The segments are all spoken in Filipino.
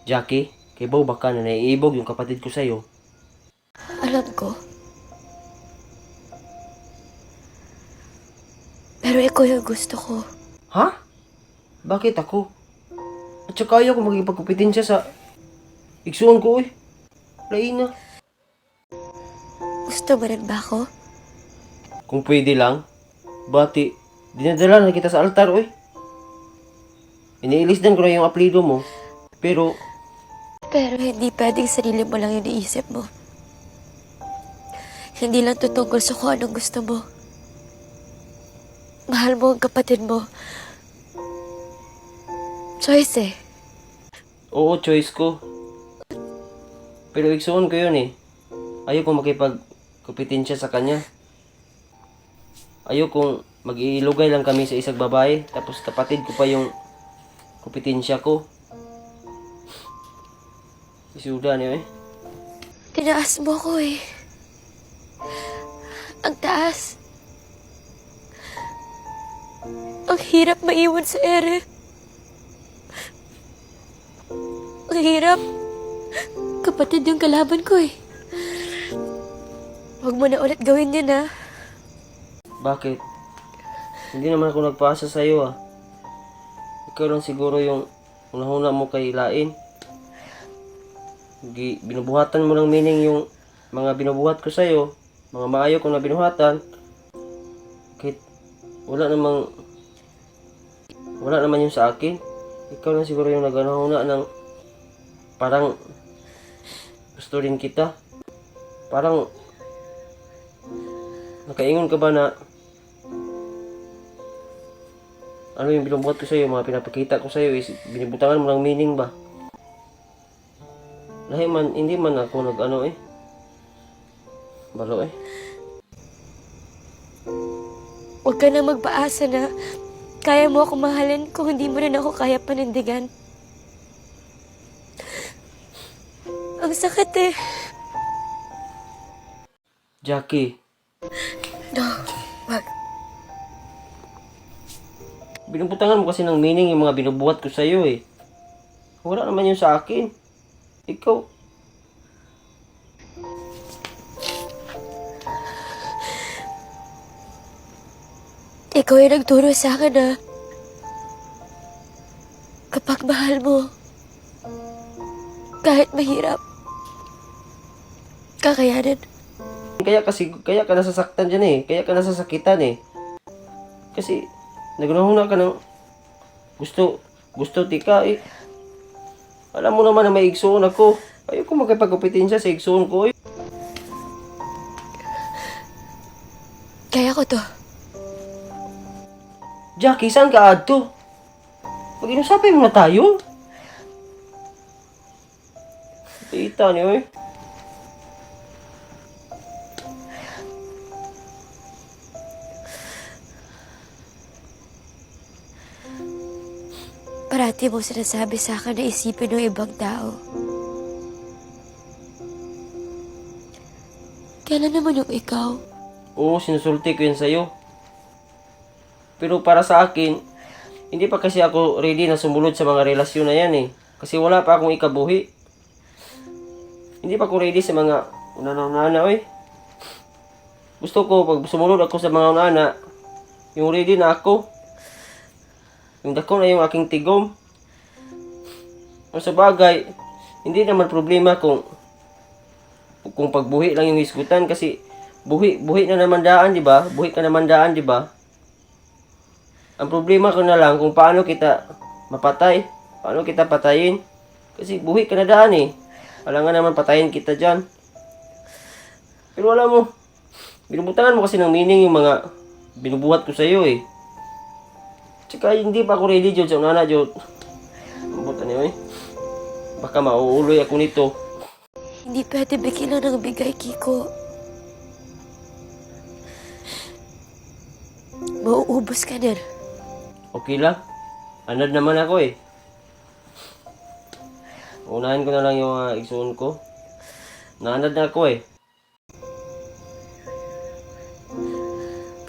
Jackie, kay Bow baka na naiibog yung kapatid ko sa'yo. Alam ko. Pero ikaw yung gusto ko. Ha? Bakit ako? At saka ayaw ko magipagkupitin siya sa igsuon ko eh. Lain na. Gusto mo rin ba ako? Kung pwede lang, bati, dinadala na kita sa altar eh. Iniilis din ko na yung apelido mo. Pero, Pero hindi pwedeng sarili mo lang yung iniisip mo. Hindi lang tutungkol sa kung anong gusto mo. Mahal mo ang kapatid mo. Choice eh. oo, choice ko. Pero igsuon ko yun eh. Ayaw kong makipagkupitin siya sa kanya. Ayaw kong mag-iilugay lang kami sa isang babae. Tapos kapatid ko pa yung kupitin siya ko. Isuda niyo eh. Tinaas mo ko eh. Ang taas. Ang hirap maiwan sa ere. Ang hirap. Kapatid yung kalaban ko eh. Huwag mo na ulit gawin yun ah. Bakit? Hindi naman ako nagpaasa sa'yo ah. Ikaw lang siguro yung unahuna mo kay Lain. Binubuhatan mo ng meaning yung mga binubuhat ko sa'yo. Mga maayo ko na binuhatan. Kahit wala naman yung sa akin. Ikaw lang siguro yung naganahuna ng parang gusto rin kita. Parang nakaingon ka ba na ano yung binubuhat ko sa'yo, mga pinapakita ko sa'yo is binibutangan mo ng meaning ba? Dahil man, hindi man ako nag-ano eh. Balo eh. Huwag ka na magpaasa na kaya mo ako mahalin kung hindi mo rin ako kaya panindigan. Ang sakit eh. Jackie, No, wag. binubutangan mo kasi ng meaning yung mga binubuhat ko sa'yo eh. Wala naman yun sa akin. Ikaw, Ikaw yung nagturo sa akin na kapag mahal mo, kahit mahirap, kakayanin. kaya ka nasasaktan dyan eh. Kaya ka nasasakitan eh. Kasi, nagunahuna ka ng gusto tika eh. Alam mo naman na may igsoon ako. Ayoko magkipagkupitin siya sa igsoon ko eh. Kaya ko to. Jackie, saan ka adto? Mag-inusapin mo na tayo. Kita niyo eh. Parati mo sinasabi sa akin na isipin ng ibang tao. Kailan naman yung ikaw? Oo, sinusulti ko yun sa'yo. Pero para sa akin, hindi pa kasi ako ready na sumunod sa mga relasyon na yan eh. Kasi wala pa akong ikabuhi. Hindi pa ako ready sa mga unana-unana eh. Gusto ko, pag sumunod ako sa mga unana, yung ready na ako. Yung dako na yung aking tigom. Ang sa bagay, hindi naman problema kung pagbuhi lang yung hisgutan kasi buhi na naman daan, di ba? Buhi ka naman daan, di ba? Ang problema ko na lang kung paano kita mapatay. Paano kita patayin. Kasi buhi ka na daan eh. Wala nga naman patayin kita dyan. Pero alam mo, binubutangan mo kasi ng meaning yung mga binubuhat ko sa'yo eh. Tsaka hindi pa ako ready, Jod, sa unana, Jod. Mabutan niyo eh. Baka mauuloy ako nito. Hindi pwede bigyan lang ng bigay, Kiko. Mauubos ka na. Okay lang. Anad naman ako eh. Unahin ko na lang yung igsoon ko. Naanad na ako eh.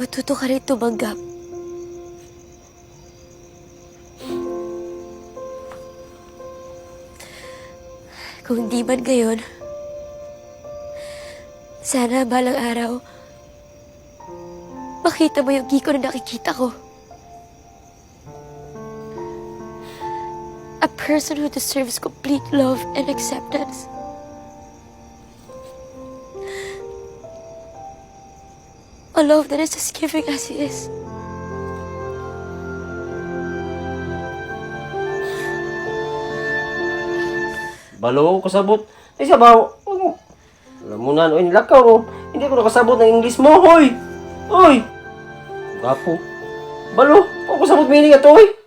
Matuto ka rin tumanggap. Kung di man gayon, sana balang araw, makita mo yung Kiko na nakikita ko. A person who deserves complete love and acceptance. A love that is as giving as he is. Balo ko kasabot. Ay sabaw. Alam mo na, oy, nilakaw mo. Hindi ko nakasabot ng English mo, hoy! Hoy! Gapo. Balo, ako kasabot meaning ato, hoy!